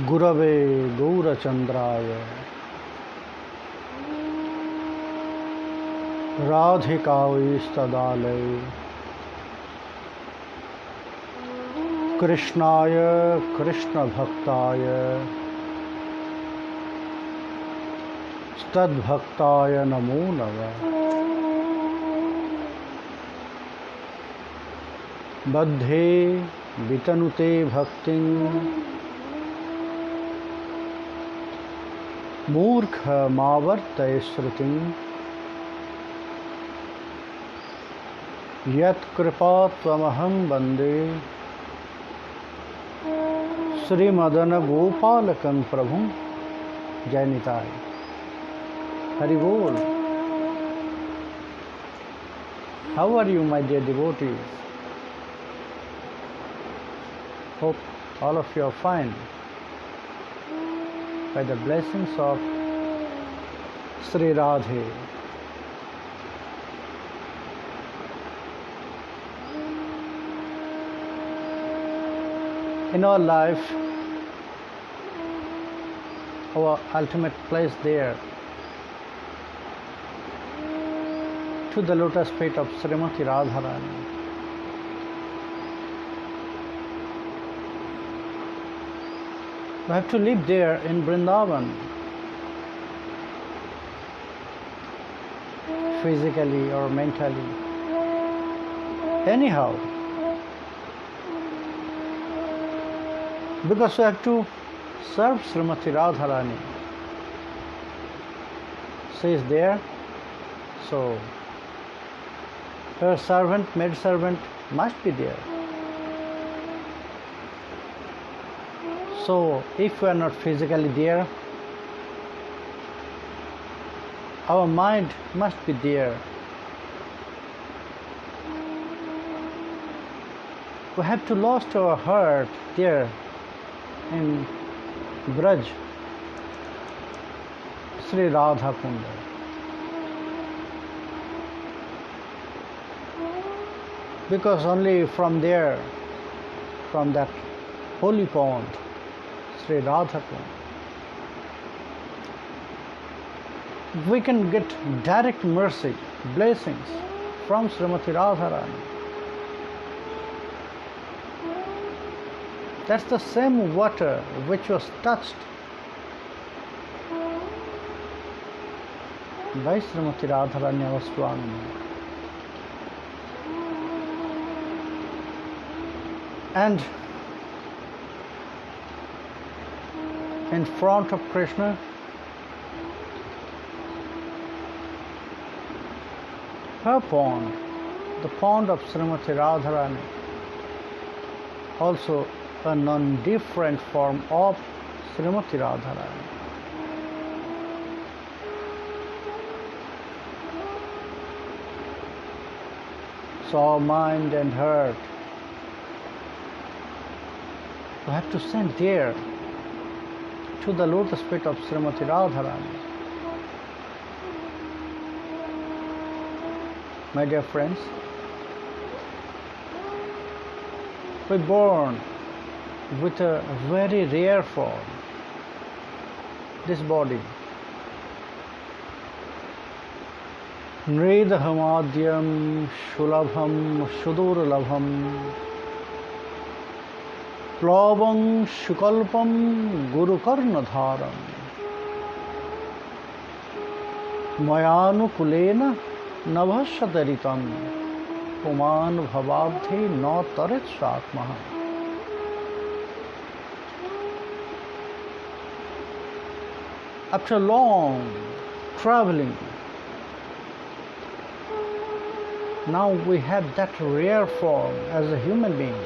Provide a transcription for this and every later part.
गुरवे गौरचंद्राय राधिकावैस्तदालय कृष्णाय कृष्णभक्ताय तद्भक्ताय नमो नमः। बद्धे वितनुते भक्तिं मूर्खमावर्तय श्रुतिं यत्कृपात्वमहं वन्दे श्रीमदन गोपालकं प्रभुं। जय Nitai. Hari Bol. How are you, my dear devotees? Hope all of you are fine. By the blessings of Sri Radhe. In our life, our ultimate place there, to the lotus feet of Srimati Radharani. We have to live there in Vrindavan, physically or mentally, anyhow, because we have to serve Srimati Radharani. She is there, so her servant, maid servant must be there. So if we are not physically there, our mind must be there. We have to lost our heart there in Braj, Sri Radha Kunda. Because only from there, from that holy pond, Sri Radha Kunda, we can get direct mercy, blessings from Srimati Radharani. That's the same water which was touched by Srimati Radharani, our Swami. And in front of Krishna, her pond, the pond of Srimati Radharani, also a non-different form of Srimati Radharani. So our mind and heart, we have to send there to the lotus feet of Srimati Radharani. My dear friends, we are born with a very rare form, this body. Nridhamadyam shulabham shudurlabham प्लवं शुकल्पं गुरुकर्णधारं मयानुकूलेन नभस्यतरितं पुमान भवाब्धि न Taret स्वात्मः. After long traveling, now we have that rare form as a human being.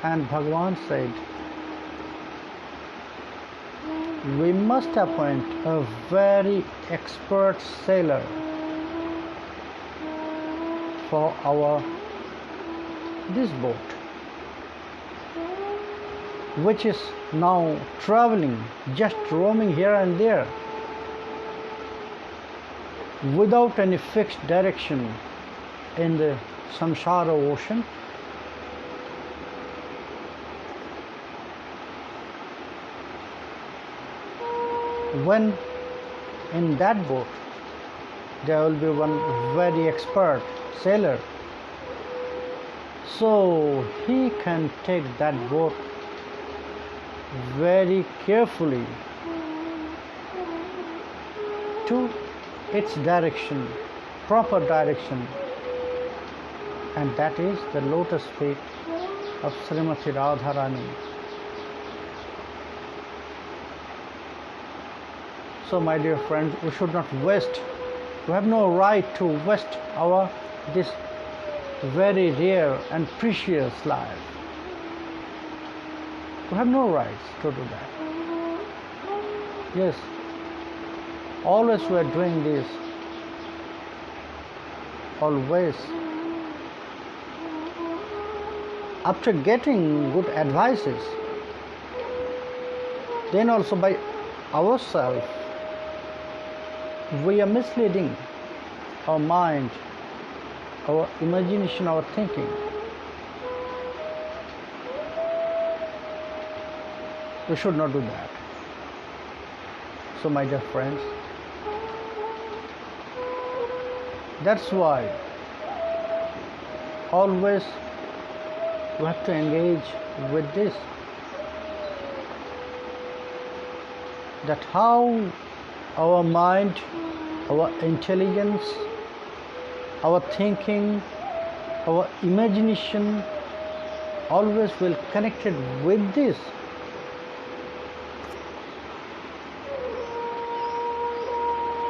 And Bhagavan said, we must appoint a very expert sailor for this boat, which is now traveling, just roaming here and there, without any fixed direction in the samsara ocean. when in that boat there will be one very expert sailor, so he can take that boat very carefully to its direction, proper direction, and that is the lotus feet of Srimati Radharani. So my dear friends, we should not waste, we have no right to waste this very rare and precious life. We have no rights to do that. Yes, always we are doing this, always. After getting good advices, then also by ourselves, we are misleading our mind, our imagination, our thinking. We should not do that. So my dear friends, that's why always we have to engage with this, that how our mind, our intelligence, our thinking, our imagination always will connected with this.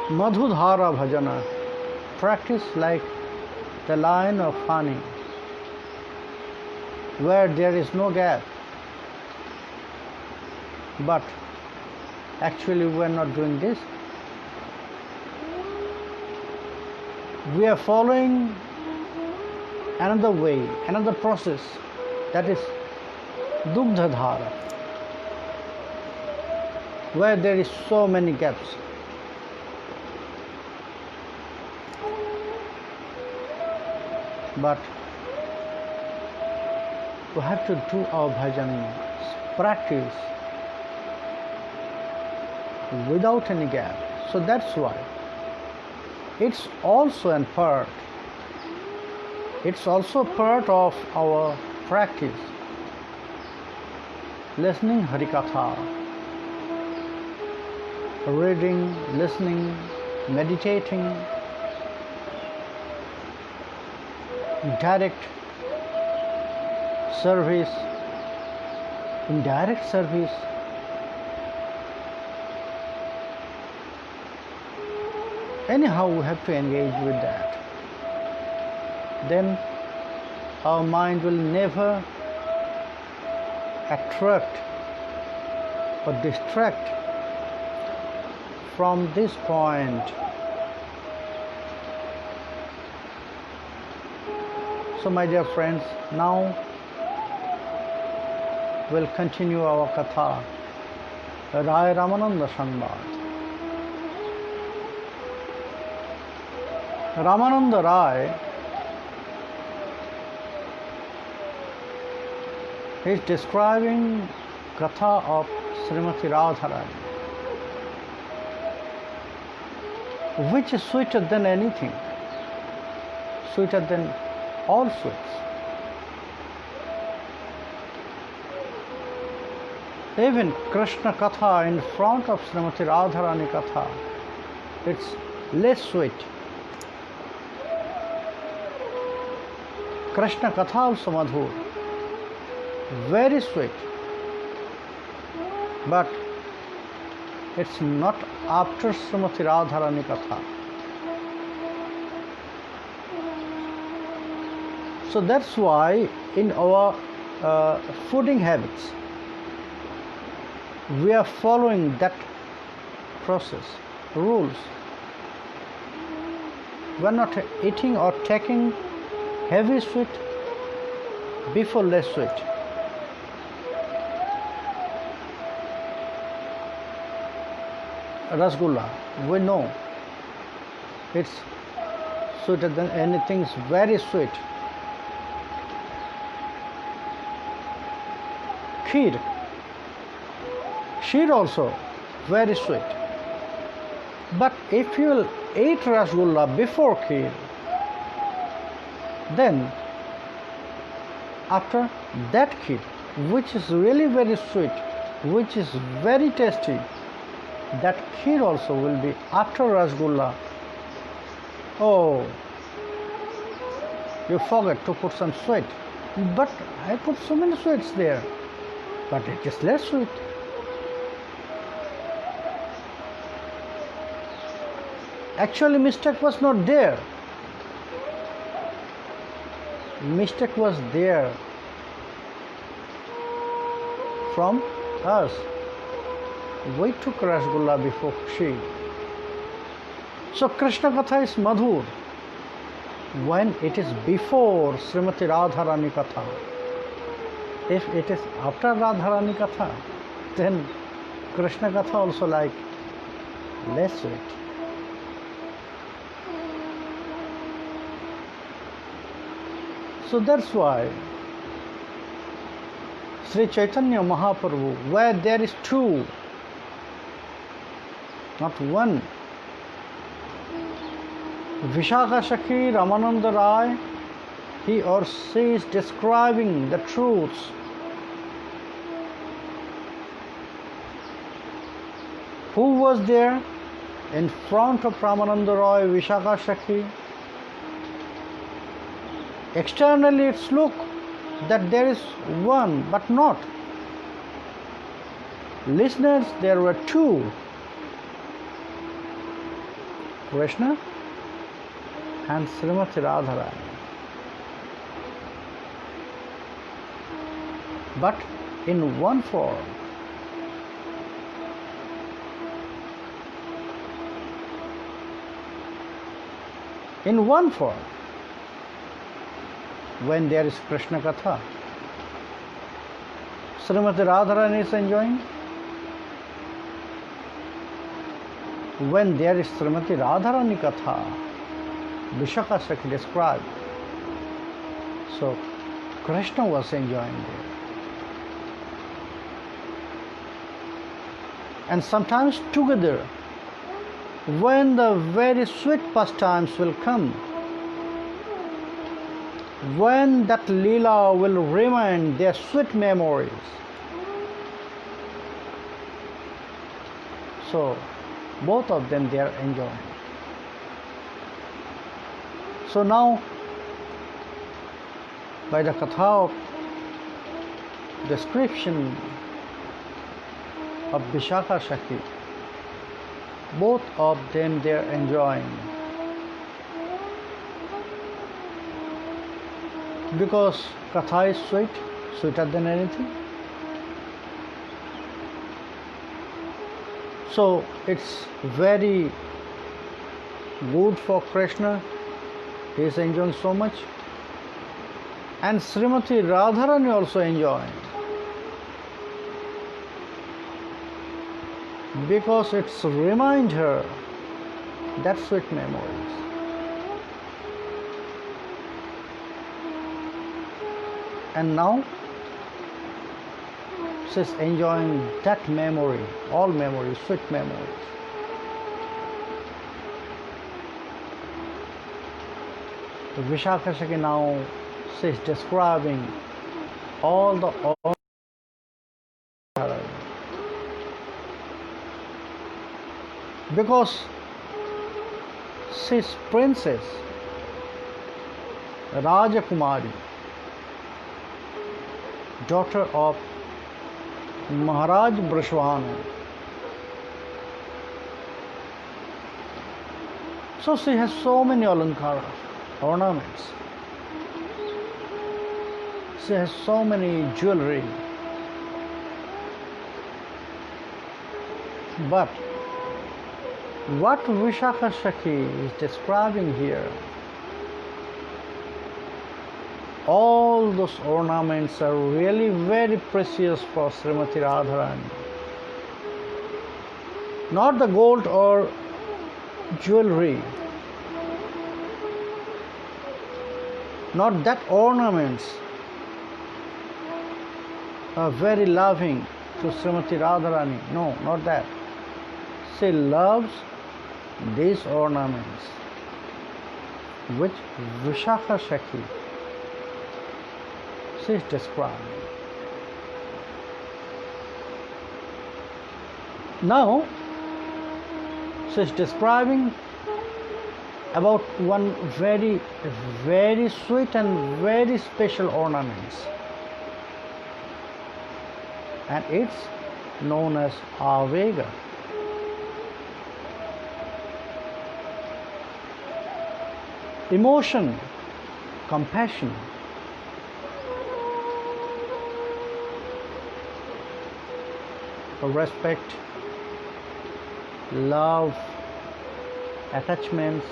Madhudhara bhajana, practice like the line of honey, where there is no gap. But actually we are not doing this. We are following another way, another process, that is Dugdhadhara, where there is so many gaps. But we have to do our bhajan, practice without any gap. So that's why it's also a part of our practice, listening Harikatha, reading, listening, meditating, direct service, indirect service. Anyhow, we have to engage with that. Then our mind will never attract or distract from this point. So my dear friends, now we'll continue our katha, Raya Ramananda Samvad. Ramananda Raya is describing katha of Srimati Radharani, which is sweeter than anything, sweeter than all sweets. Even Krishna Katha in front of Srimati Radharani Katha, it's less sweet. Krishna Katha also madhur, very sweet, but it's not after Srimati Radharani Katha. So that's why in our fooding habits, we are following that process, rules. We are not eating or taking heavy sweet before less sweet. Rasgulla, we know it's sweeter than anything, it's very sweet. Kheer also very sweet. But if you will eat rasgulla before kheer, then after that kheer, which is really very sweet, which is very tasty, that kheer also will be after rasgulla. Oh, you forget to put some sweet. But I put so many sweets there, but it is less sweet. Actually, mistake was not there. Mistake was there from us. We took rasgulla before kheer. So Krishna Katha is madhur when it is before Srimati Radharani Katha. If it is after Radharani Katha, then Krishna Katha also like less sweet. So that's why Sri Chaitanya Mahaprabhu, where there is two, not one, Vishakha Shakhi, Ramananda Raya, he or she is describing the truths. Who was there in front of Ramananda Raya, Vishakha Shakhi? Externally it's look that there is one, but not. Listeners, there were two, Krishna and Srimati Radharani. But in one form. In one form. When there is Krishna Katha, Srimati Radharani is enjoying. When there is Srimati Radharani Katha, Vishakha Shakhi described. So Krishna was enjoying there. And sometimes together, when the very sweet pastimes will come, when that Leela will remind their sweet memories. So both of them they are enjoying. So now by the Katha of description of Vishakha Shakhi, both of them they are enjoying. Because Katha is sweet, sweeter than anything. So it's very good for Krishna. He is enjoying so much. And Srimati Radharani also enjoying. Because it's remind her that sweet memories. And now she's enjoying that memory, all memories, sweet memories. The Vishakha Shakhi now she's describing all the because she's princess, Rajakumari, daughter of Maharaj Brishwanu. So she has so many alankara, ornaments. She has so many jewelry. But what Vishakha Shakhi is describing here, all those ornaments are really very precious for Srimati Radharani. Not the gold or jewelry, not that ornaments are very loving to Srimati Radharani. No, not that. She loves these ornaments which Vishakha Sakhi she is describing. Now she is describing about one very, very sweet and very special ornaments, and it's known as Avega. Emotion, compassion, respect, love, attachments,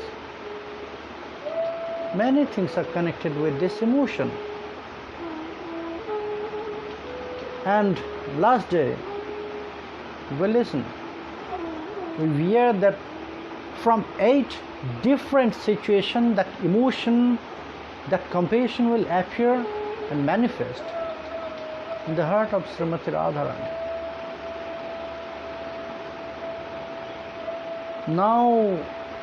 many things are connected with this emotion. And last day we listen, we hear that from 8 different situations that emotion, that compassion will appear and manifest in the heart of Srimati Radharani. Now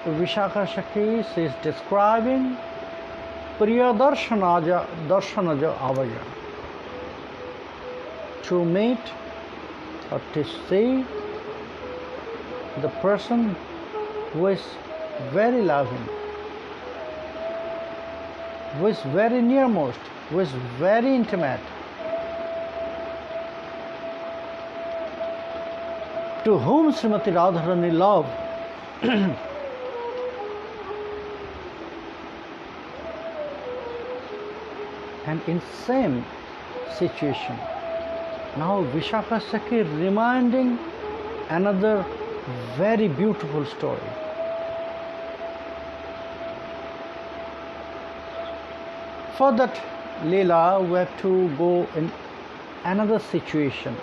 Vishakha Sakhi is describing Priya Darshanaja Avaya, to meet or to see the person who is very loving, who is very nearmost, who is very intimate, to whom Srimati Radharani loved. And in same situation, now Vishakha Sakhi reminding another very beautiful story. For that Leela, we have to go in another situation.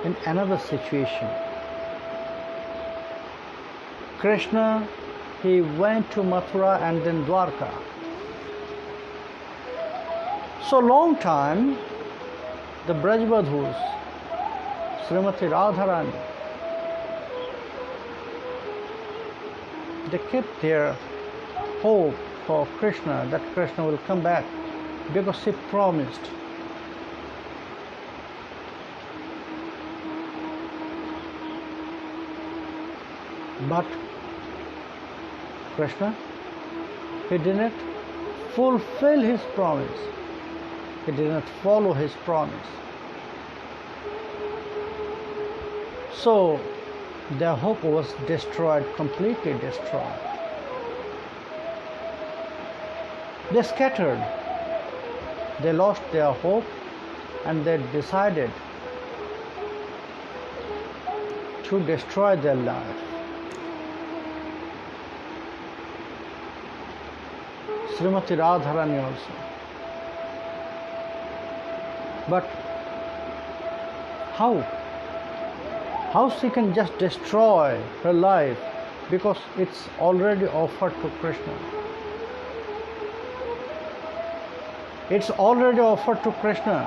In another situation, Krishna, he went to Mathura and then Dwarka. So long time, the Brajbadhus, Srimati Radharani, they kept their hope for Krishna, that Krishna will come back, because he promised. But Krishna, he didn't fulfill his promise. He did not follow his promise. So their hope was destroyed, completely destroyed. They scattered. They lost their hope, and they decided to destroy their life. Srimati Radharani also. But how? How she can just destroy her life, because it's already offered to Krishna. It's already offered to Krishna.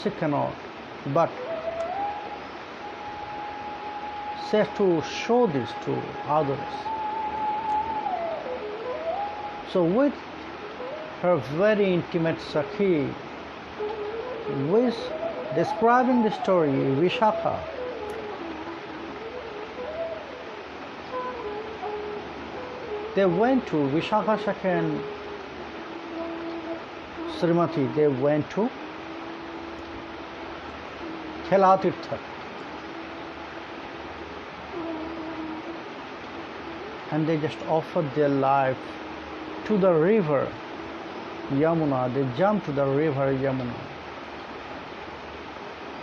She cannot, but she has to show this to others. So with her very intimate Sakhi, who is describing the story, Vishakha, they went to Vishakha Sakhi and Srimati, they went to Khelatirtha. And they just offered their life to the river Yamuna. They jumped to the river Yamuna.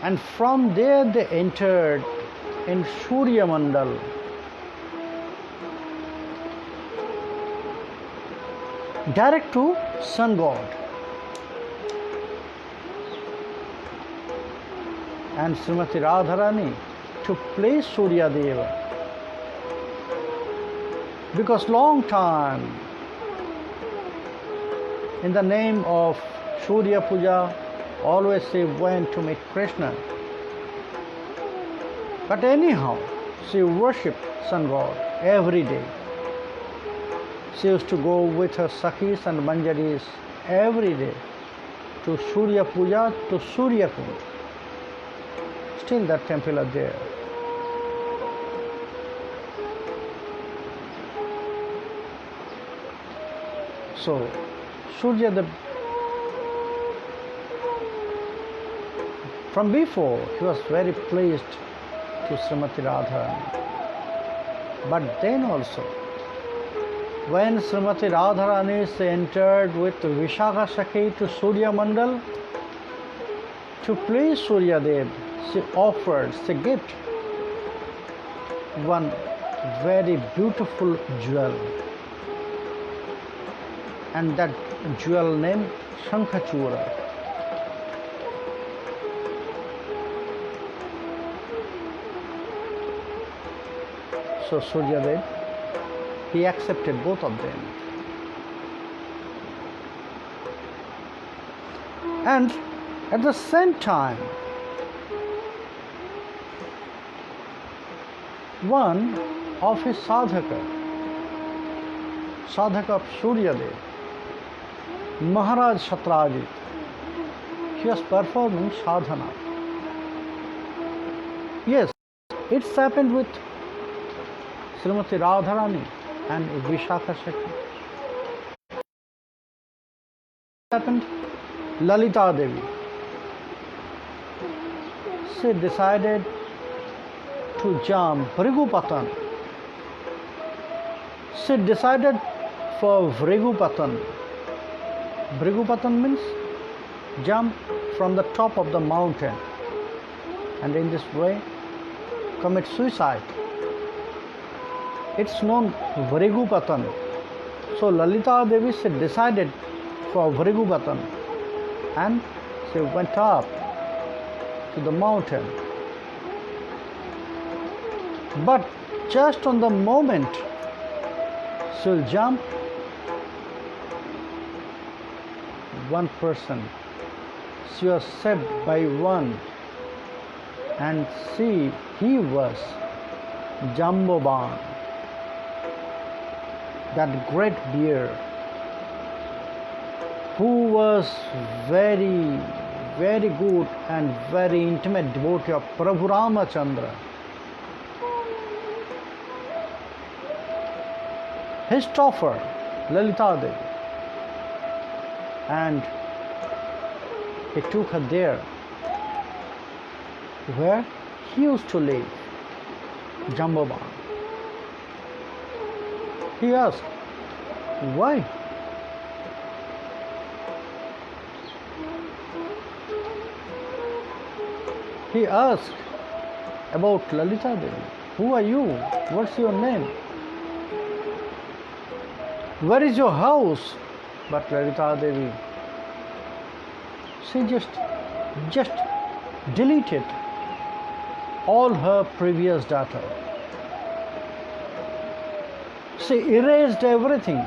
And from there they entered in Surya Mandal. Direct to sun god. And Srimati Radharani to please Surya Deva. Because long time in the name of Surya Puja, always she went to meet Krishna. But anyhow, she worshipped sun god every day. She used to go with her Sakhis and Manjaris every day to Surya Puja, to Surya Kund. Still that temple are there. So, Surya, from before, he was very pleased to Srimati Radharani. But then also, when Srimati Radharani entered with Vishakha Sakhi to Surya Mandal, to please Surya Dev, she offered, she gift one very beautiful jewel. And that jewel named Shankhachura. So Surya Dev, he accepted both of them. And at the same time, one of his sadhaka of Surya Dev, Maharaj Shatrajit, he was performing sadhana. Yes, it's happened with Srimati Radharani and Vishakha Sakhi. Happened Lalita Devi. She decided to jump Vrigupatan. She decided for Vrigupatan. Vrigupatan means jump from the top of the mountain and in this way commit suicide. It's known Vrigupatan. So Lalita Devi, she decided for Vrigupatan and she went up to the mountain. But just on the moment she'll jump, one person, she was saved by one, and he was Jamboban, that great bear who was very, very good and very intimate devotee of Prabhu Ramachandra. He stopped her, Lalita Devi, and he took her there where he used to live, Jamboban. He asked, why? He asked about Lalita Devi. Who are you? What's your name? Where is your house? But Lalita Devi, she just deleted all her previous data. She erased everything,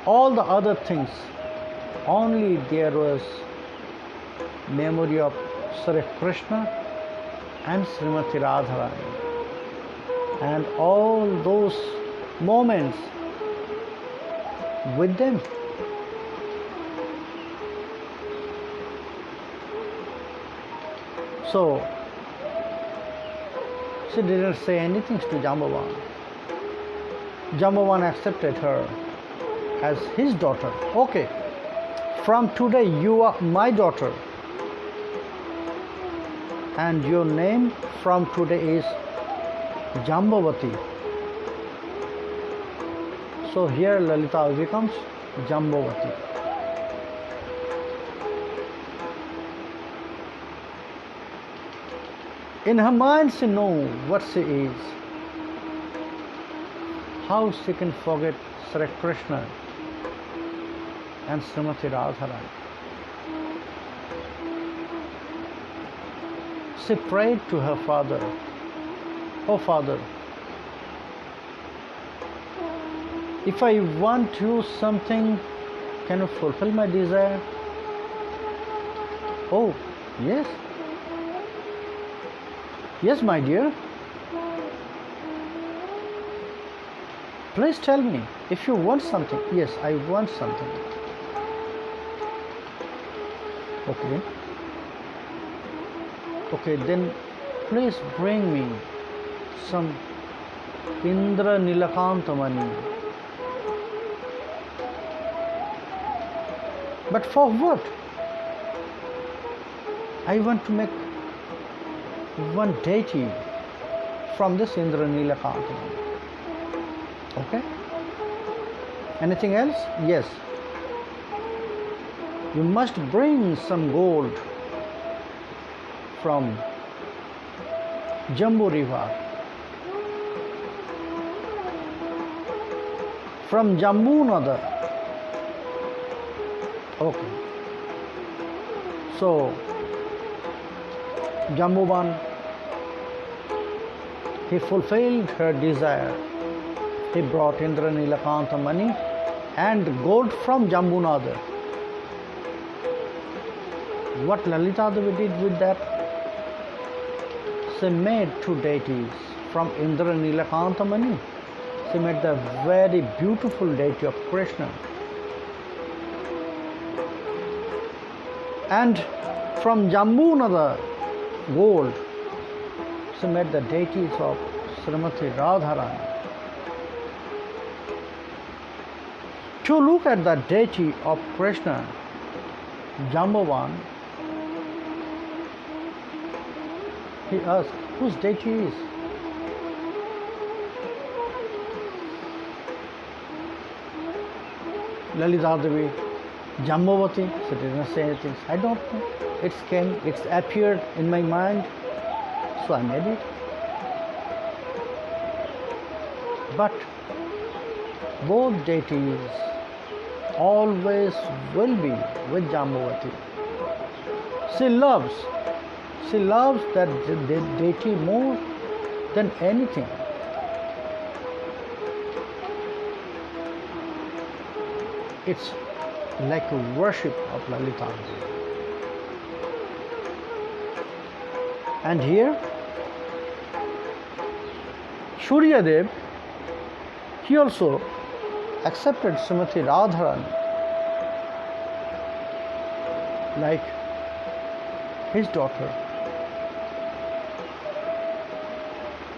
all the other things. Only there was memory of Sri Krishna and Srimati Radharani, and all those moments with them. So she didn't say anything to Jambavan. Jambavan accepted her as his daughter. Okay, from today you are my daughter, and your name from today is Jambavati. So here Lalita becomes Jambavati. In her mind she knows what she is. How she can forget Sri Krishna and Srimati Radharani. She prayed to her father, "Oh Father, if I want you something, can you fulfill my desire?" Oh, yes. Yes, my dear. Please tell me if you want something. Yes, I want something. Okay. Okay, then please bring me some Indra Nilakanta money. But for what? I want to make one deity from this Indra Nilakanta money. Okay? Anything else? Yes. You must bring some gold from Jambu River, from Jammunada. Okay. So, Jambuban, he fulfilled her desire. He brought Indra Nilakanta money and gold from Jambunada. What Lalita Devi did with that? She made two deities from Indra Nilakanta money. She made the very beautiful deity of Krishna. And from Jambunada gold, she made the deities of Srimati Radharani. To look at the deity of Krishna, Jambavan, he asked, whose deity is? Lalita Devi, Jambavati, she didn't say anything. I don't know. It appeared in my mind, so I made it. But both deities always will be with Jambavati. She loves that deity more than anything. It's like a worship of Lalita. And here, Surya Dev, he also accepted Srimati Radharani like his daughter.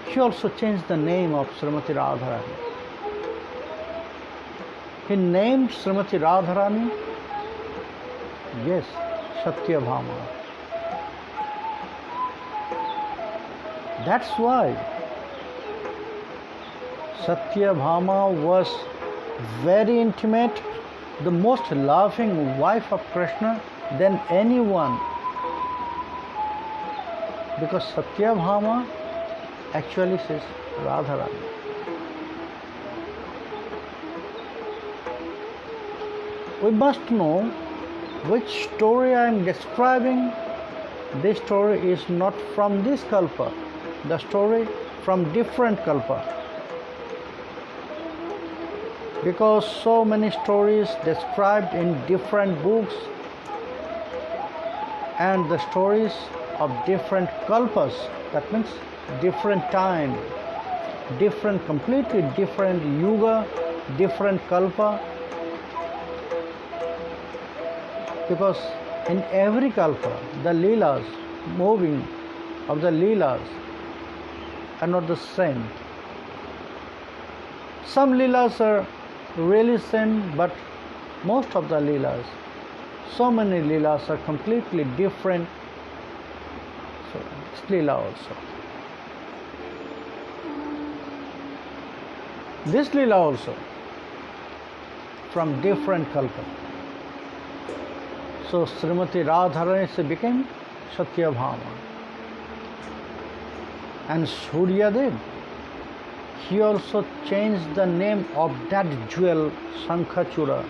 He also changed the name of Srimati Radharani. He named Srimati Radharani, yes, Satyabhama. That's why Satyabhama was very intimate, the most loving wife of Krishna than anyone. Because Satyabhama actually says Radharani. We must know which story I am describing. This story is not from this kalpa, the story from different kalpa. Because so many stories described in different books and the stories of different kalpas, that means different time, completely different yuga, different kalpa. Because in every kalpa, the leelas, moving of the leelas are not the same. Some leelas are really same, but most of the leelas, so many leelas are completely different. So it's leela also. This leela also from different kalpa. So Srimati Radharani became Satyabhama. And Surya Dev, he also changed the name of that jewel, Sankhachura.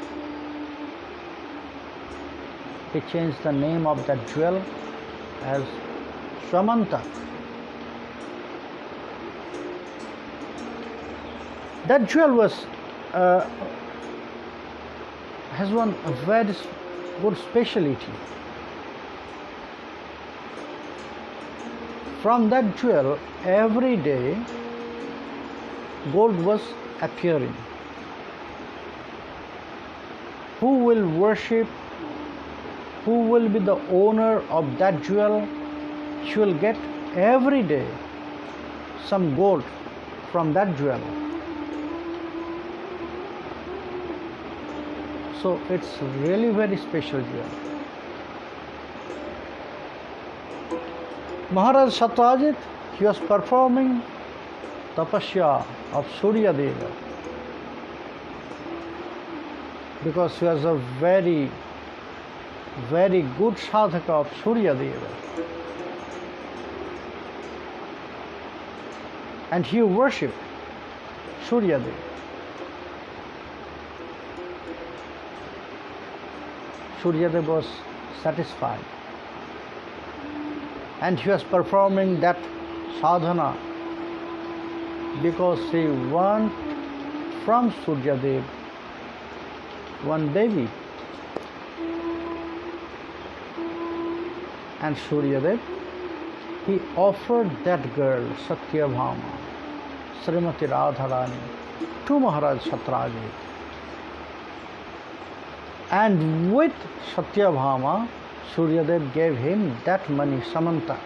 He changed the name of that jewel as Shamanta. That jewel was has one very good speciality. From that jewel, every day gold was appearing. Who will worship, who will be the owner of that jewel, she will get every day some gold from that jewel. So it's really very special jewel. Maharaj Satyajit, he was performing tapasya of Surya Deva because he was a very, very good sadhaka of Surya Deva. And he worshipped Surya Deva. Surya Deva was satisfied. And he was performing that sadhana because he want from Surya Deva one Devi. And Surya Deva, he offered that girl, Satyabhama, Srimati Radharani, to Maharaj Satyajit. And with Satyabhama, Suryadev gave him that money, Samantak.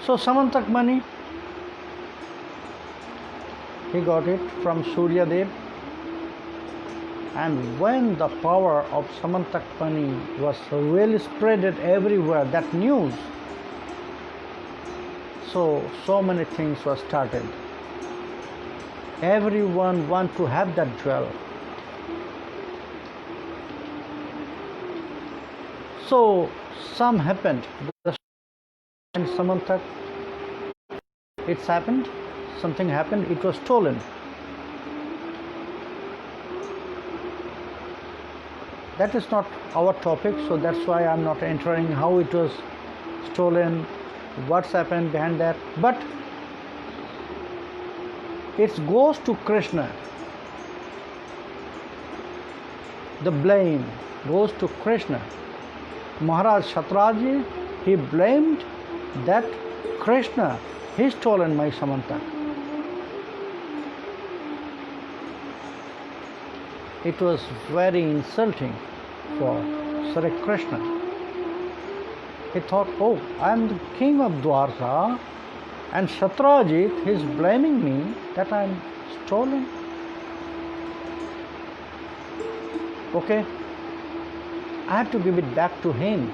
So Samantak money, he got it from Suryadev. And when the power of Samantak money was really spreaded everywhere, that news, so many things were started. Everyone want to have that jewel. So some happened. And Samantak, it's happened, something happened, it was stolen. That is not our topic, so that's why I'm not entering how it was stolen, what's happened behind that. But it goes to Krishna. The blame goes to Krishna. Maharaj Satyajit, he blamed that Krishna, he stolen my Samantak. It was very insulting for Sri Krishna. He thought, oh, I am the king of Dwarka, and Satyajit is blaming me that I am stolen. Okay, I have to give it back to him.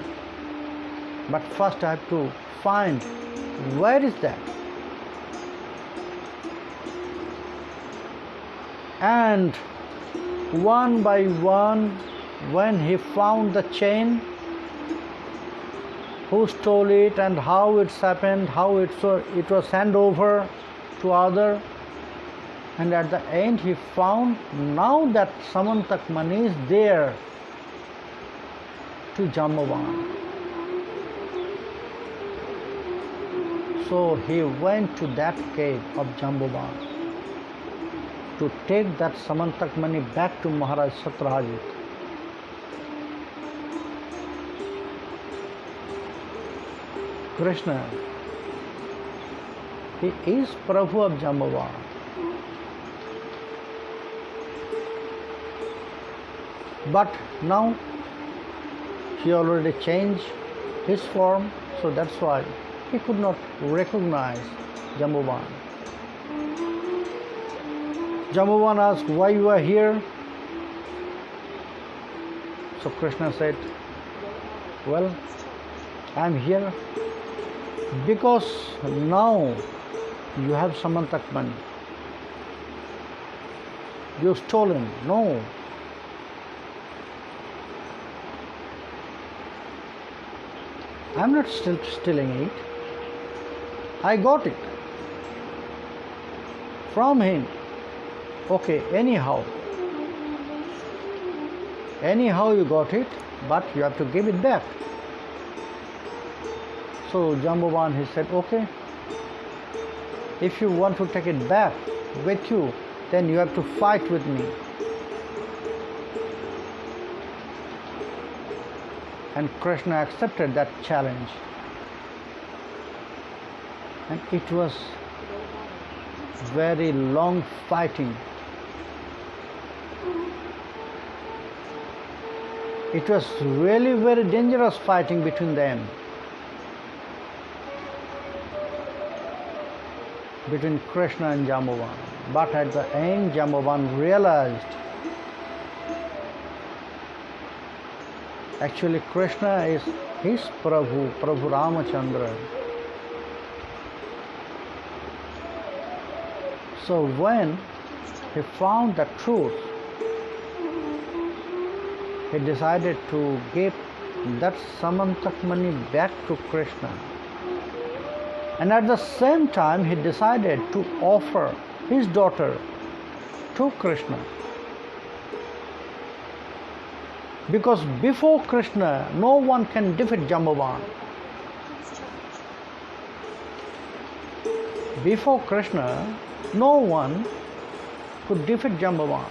But first I have to find where is that. And one by one, when he found the chain, who stole it and how it's happened, how it was handed over to other, and at the end he found now that Samantak money is there to Jambavan. So he went to that cave of Jambavan to take that Samantak money back to Maharaj Satyajit. Krishna, he is Prabhu of Jambavan. But now he already changed his form, so that's why he could not recognize Jambavan. Jambavan asked, why you are here? So Krishna said, well, I am here because now you have Samantak money. You stolen. No. I am not still stealing it. I got it from him. Okay, anyhow you got it, but you have to give it back. So Jambavan, he said, okay, if you want to take it back with you, then you have to fight with me. and Krishna accepted that challenge. And it was very long fighting. It was really very dangerous fighting between them, between Krishna and Jambavan. But at the end, Jambavan realized actually Krishna is his Prabhu Ramachandra. So when he found the truth, he decided to give that Samantak money back to Krishna. And at the same time, he decided to offer his daughter to Krishna. Because before Krishna, no one can defeat Jambavan. Before Krishna, no one could defeat Jambavan.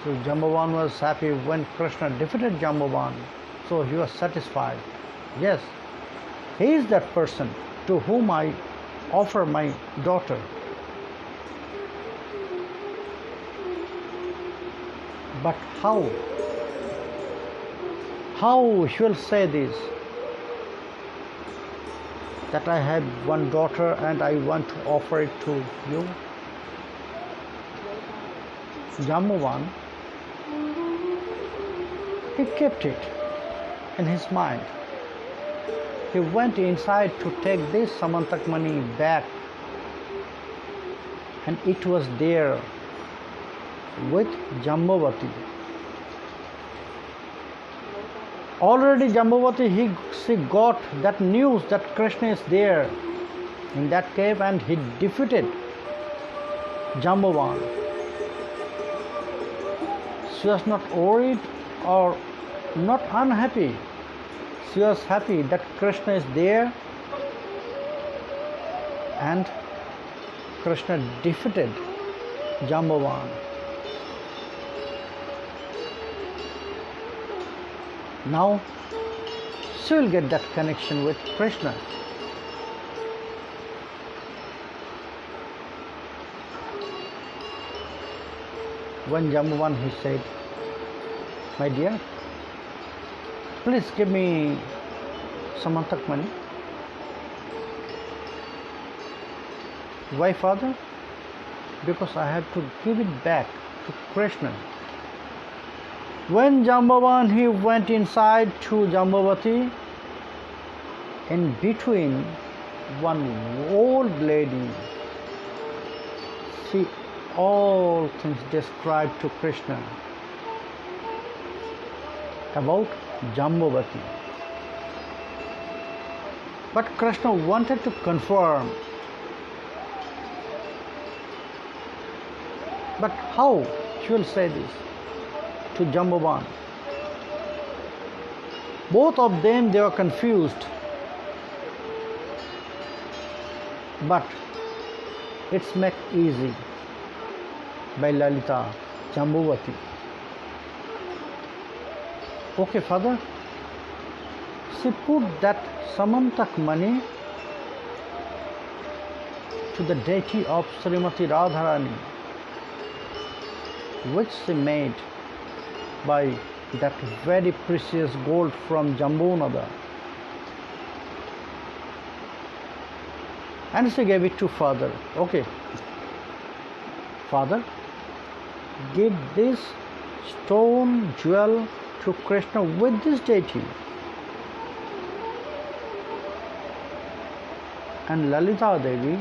So Jambavan was happy when Krishna defeated Jambavan. So he was satisfied. Yes, he is that person to whom I offer my daughter. But how? How he will say this? That I have one daughter and I want to offer it to you? Jambavan, he kept it in his mind. He went inside to take this Samantak money back, and it was there with Jambavati. Already Jambavati, she got that news that Krishna is there in that cave, and he defeated Jambavan. She was not worried or not unhappy. She was happy that Krishna is there, and Krishna defeated Jambavan. Now she will get that connection with Krishna. When Jambavan, he said, "My dear, please give me Samantak money." Why, father? Because I have to give it back to Krishna. When Jambavan, he went inside to Jambavati, in between one old lady, she all things described to Krishna about Jambavati. But Krishna wanted to confirm. But how she will say this to Jambavan? Both of them, they were confused. But it's made easy by Lalita, Jambavati. Okay, father. She put that Samantak money to the deity of Srimati Radharani, which she made by that very precious gold from Jambunada. And she gave it to father. Okay, father, give this stone jewel to Krishna with this deity. And Lalita Devi,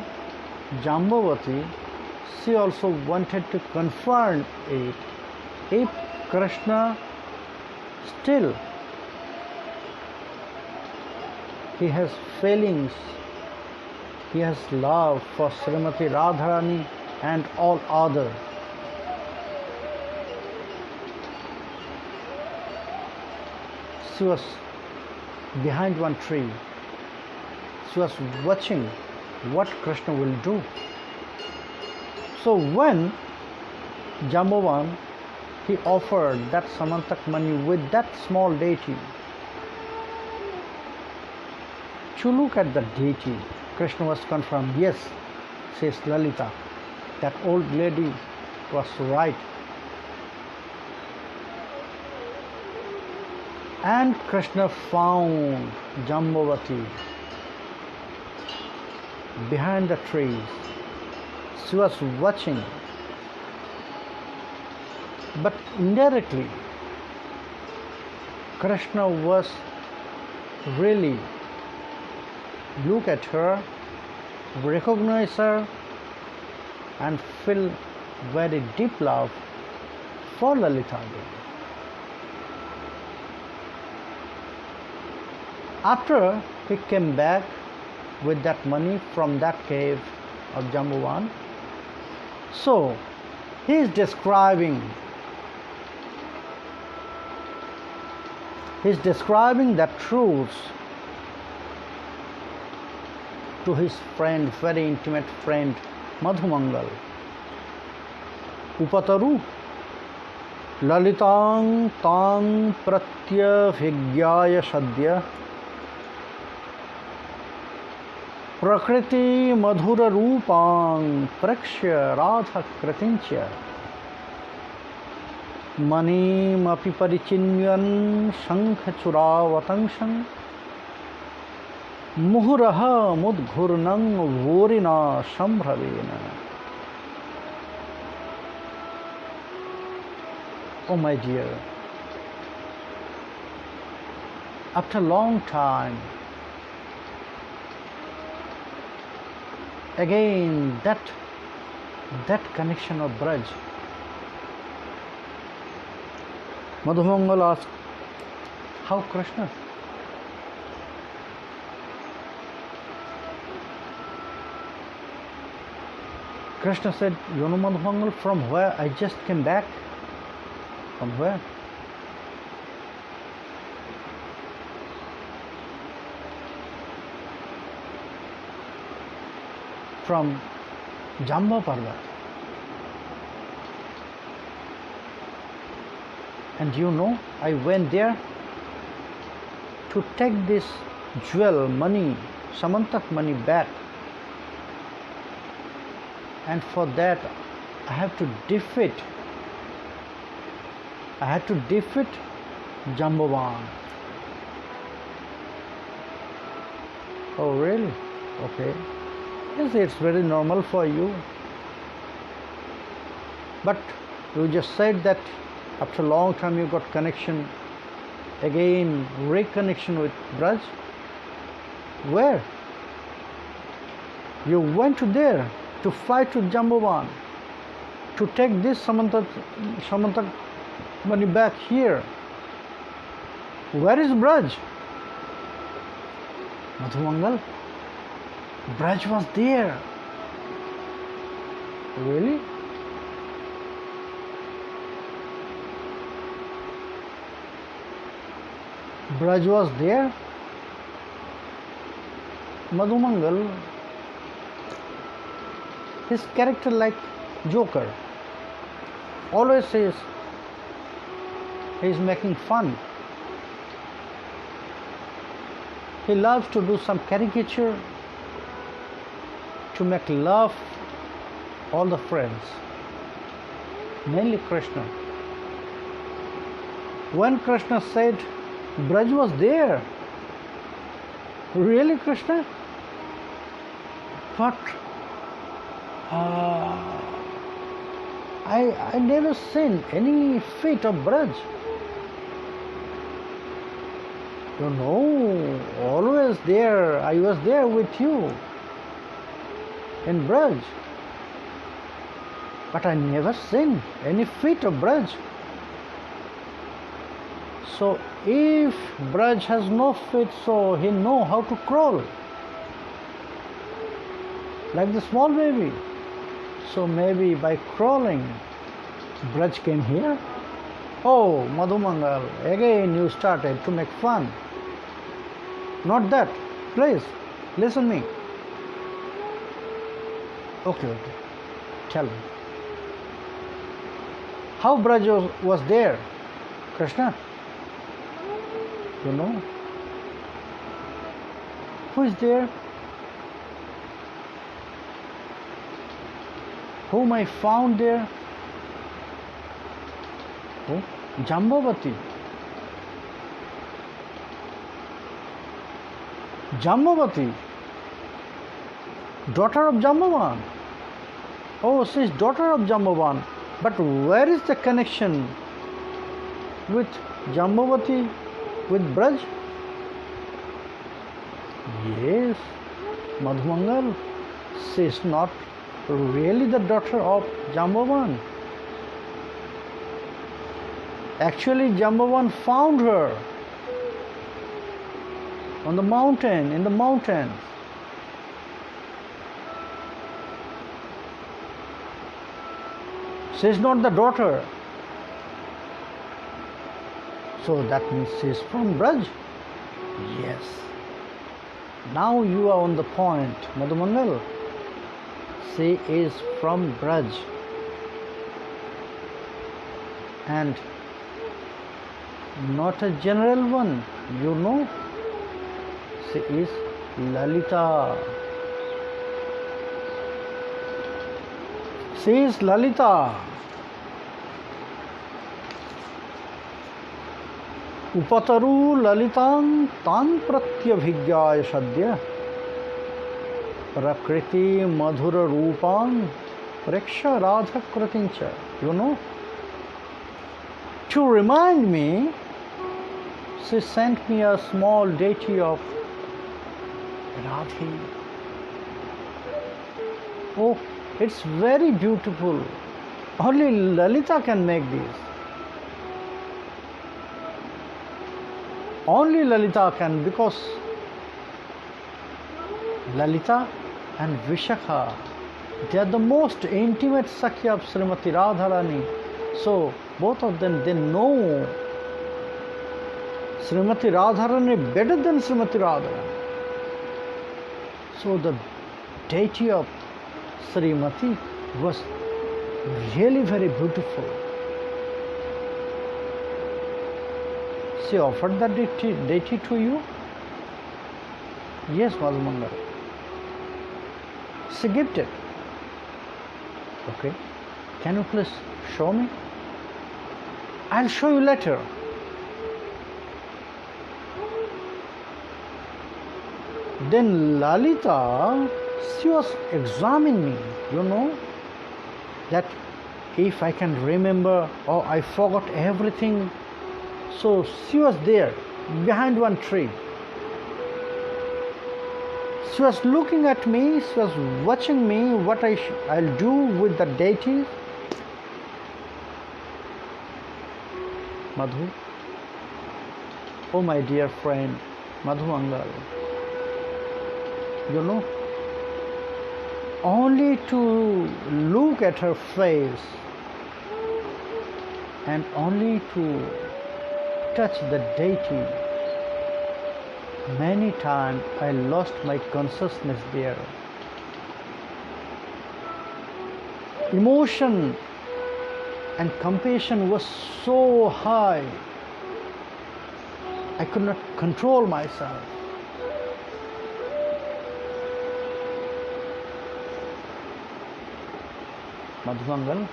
Jambavati, she also wanted to confirm it. If Krishna still he has feelings, he has love for Srimati Radharani and all other. She was behind one tree. She was watching what Krishna will do. So when Jambavan, he offered that Samantak money with that small deity. To look at the deity, Krishna was confirmed, yes, says Lalita, that old lady was right. And Krishna found Jambavati behind the trees. She was watching, but indirectly Krishna was really look at her, recognize her, and feel very deep love for Lalita Devi. After he came back with that money from that cave of Jambuvan, so he is describing the truths to his friend, very intimate friend, Madhumangal. Upataru Lalitang Tang Pratyabhigyaya Sadya Prakriti Madhura Rupang Prakshya Radha Kratincha Mani Mapi Parichinyan Shankha Churavatansham Muhuraha Mudghurnang Vorina Shambhavena. Oh my dear, after a long time, again that connection of Braj. Madhumangal asked, how Krishna? Krishna said, you know Madhumangal, from where I just came back? From where? From Jamba Parvat. And you know, I went there to take this jewel money, Samantak money back. And for that, I had to defeat Jambavan. Oh really? Okay. Yes, it's very normal for you. But you just said that after a long time you got connection, again reconnection with Braj. Where? You went to there to fight with Jambavan, to take this Samantak money back here. Where is Braj? Madhumangal, Braj was there. Really? Braj was there? Madhumangal, his character like Joker. Always says he is making fun. He loves to do some caricature to make laugh all the friends, mainly Krishna. When Krishna said, Braj was there. Really, Krishna? But I never seen any feet of Braj. You know, always there, I was there with you in Braj. But I never seen any feet of Braj. So if Braj has no feet, so he know how to crawl like the small baby. So maybe by crawling, Braj came here. Oh, Madhumangal, again you started to make fun. Not that. Please, listen me. Okay. Tell me. How Braj was there? Krishna? You know? Who is there? Whom I found there? Who? Jambavati. Jambavati, daughter of Jambavan. Oh, she is daughter of Jambavan. But where is the connection with Jambavati, with Braj? Yes, Madhumangal, she is not really the daughter of Jambavan. Actually, Jambavan found her on the mountain, in the mountain. She is not the daughter. So that means she is from Braj? Yes. Now you are on the point, Madhumangal. She is from Braj. And not a general one, you know. She is Lalita. She is Lalita. Upataru lalitam tan pratyabhigyaya sadya prakriti madhura rupam preksha radha kratincha. You know, to remind me, she sent me a small deity of Radhe. Oh, it's very beautiful. Only Lalita can make this. Only Lalita can, because Lalita and Vishakha, they are the most intimate Sakya of Srimati Radharani. So both of them, they know Srimati Radharani better than Srimati Radharani. So the deity of Srimati was really very beautiful. She offered that deity to you? Yes, Madhumangal. She gifted. Okay. Can you please show me? I'll show you later. Then Lalita, she was examining me, you know, that if I can remember or I forgot everything. So she was there behind one tree. She was looking at me, she was watching me what I'll do with the deity. Madhu, oh my dear friend, Madhumangal, you know, only to look at her face and only to touch the deity, many times I lost my consciousness there. Emotion and compassion was so high, I could not control myself. Madhumangal,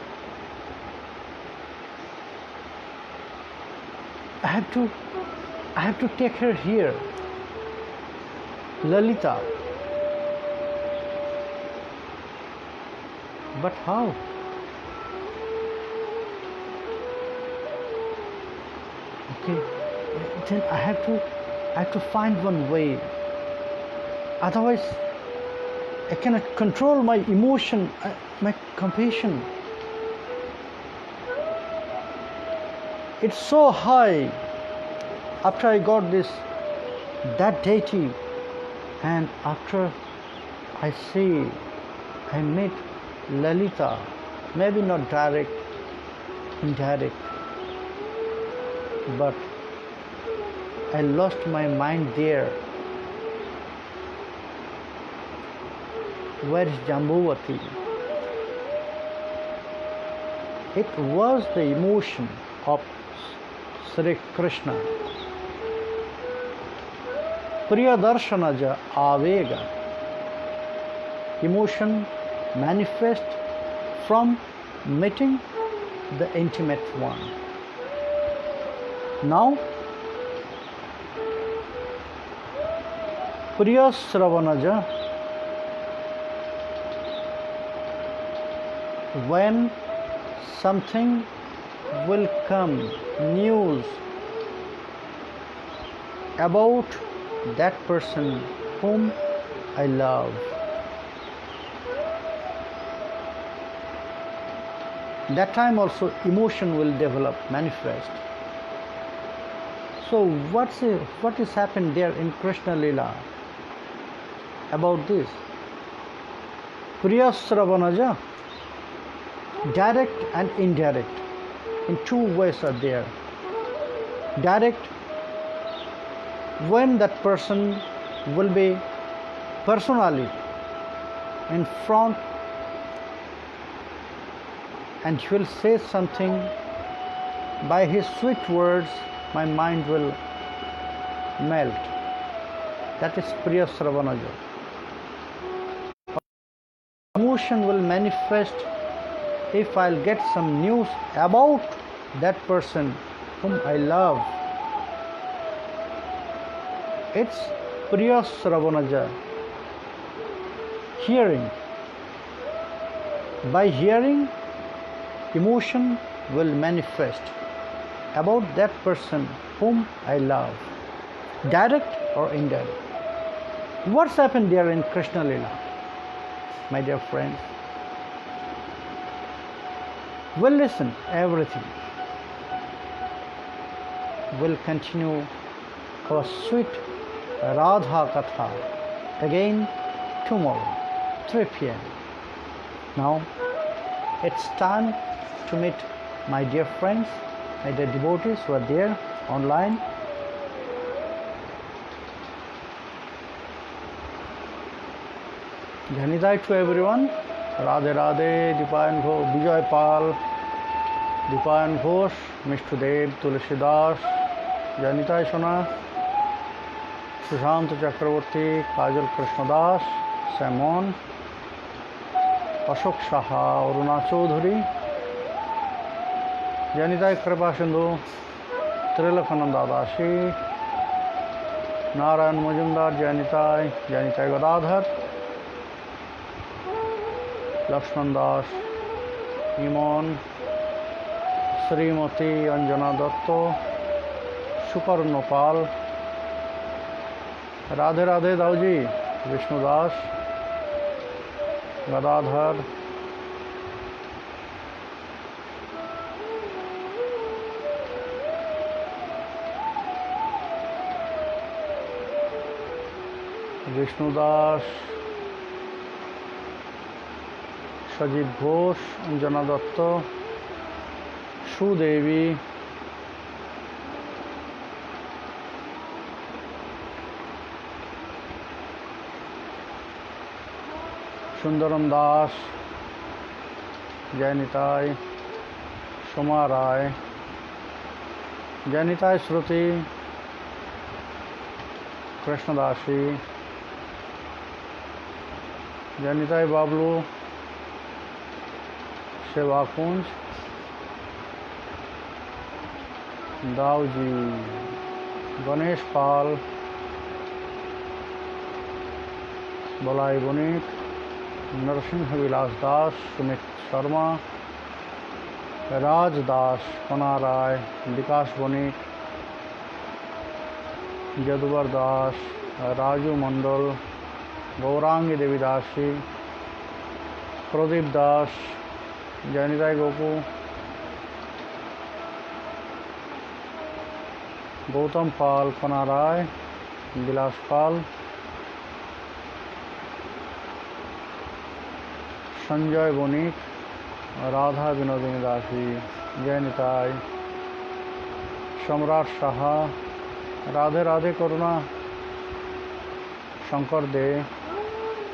I have to take her here, Lalita. But how? Okay, then I have to find one way. Otherwise, I cannot control my emotion, my compassion. It's so high. After I got that deity, and after I met Lalita, maybe not direct, indirect, but I lost my mind there. Where is Jambavati? It was the emotion of Sri Krishna. Priyadarshanaja avega. Emotion manifest from meeting the intimate one. Now, Priyasravanaja, when something will come, news about that person whom I love. That time also emotion will develop, manifest. So what is happened there in Krishna Lila about this? Priyasravanaja, direct and indirect, in two ways are there. Direct, when that person will be personally in front and he will say something, by his sweet words my mind will melt. That is Priya Sravanaja. Emotion will manifest if I'll get some news about that person whom I love. It's Priya Sravanaja. Hearing. By hearing, emotion will manifest about that person whom I love, direct or indirect. What's happened there in Krishna Lila, my dear friends? We'll listen everything. We'll continue our sweet Radha Katha again tomorrow, 3 p.m. Now, it's time to meet my dear friends, my dear devotees who are there online. Dhanidai to everyone. Radhe Radhe, Dipayan Ghosh, Bijoy Pal, Dipayan Ghosh, Mishtudev, Tulsidas, Janitai Shona, Sushant Chakravarti, Kajal Krishnadas, Simon, Ashok Saha, Aruna Chaudhary, Janitai Kripa Sindhu, Trilakhananda Dashi, Narayan Majumdar, Janitai Gadadhar, Lakshman Das, Imon, Srimati Anjana Datto, Sukarno Pal, Radhe Radhe Dauji, Vishnu Das, Gadadhar, Vishnu Das, Sajid Ghosh, Anjana Datto, Sudevi, Sundaram Das, Jainitai, Soma Rai, Jainitai Shruti, Krishna Dashi, Jainitai Bablu, Seva Kunj, Dauji, Ganesh Pal, Balai Bonik, Narsingh Vilas Das, Sumit Sharma, Raj Das, Pana Rai, Vikas Bonik, Jaduvar Das, Raju Mandal, Gaurangi Devi Dashi, Pradeep Das, Janitai Gopu, Gautam Pal, Pana Rai, Vilas Pal, Sanjay Bonik, Radha Vinodini Dashi, Janitai, Shamrat Shaha, Radhe Radhe Karuna, Shankar De,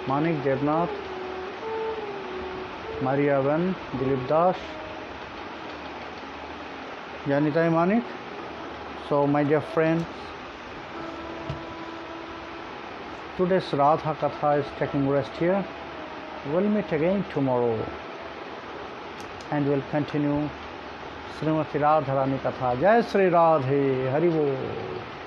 Manik Devnath, Maria Ben, Dilip Das, Janitai Manik. So my dear friends, today's Radha Katha is taking rest here. We'll meet again tomorrow and we'll continue Srimati Radharani Katha. Jai Sri Radhe, Hari Bol.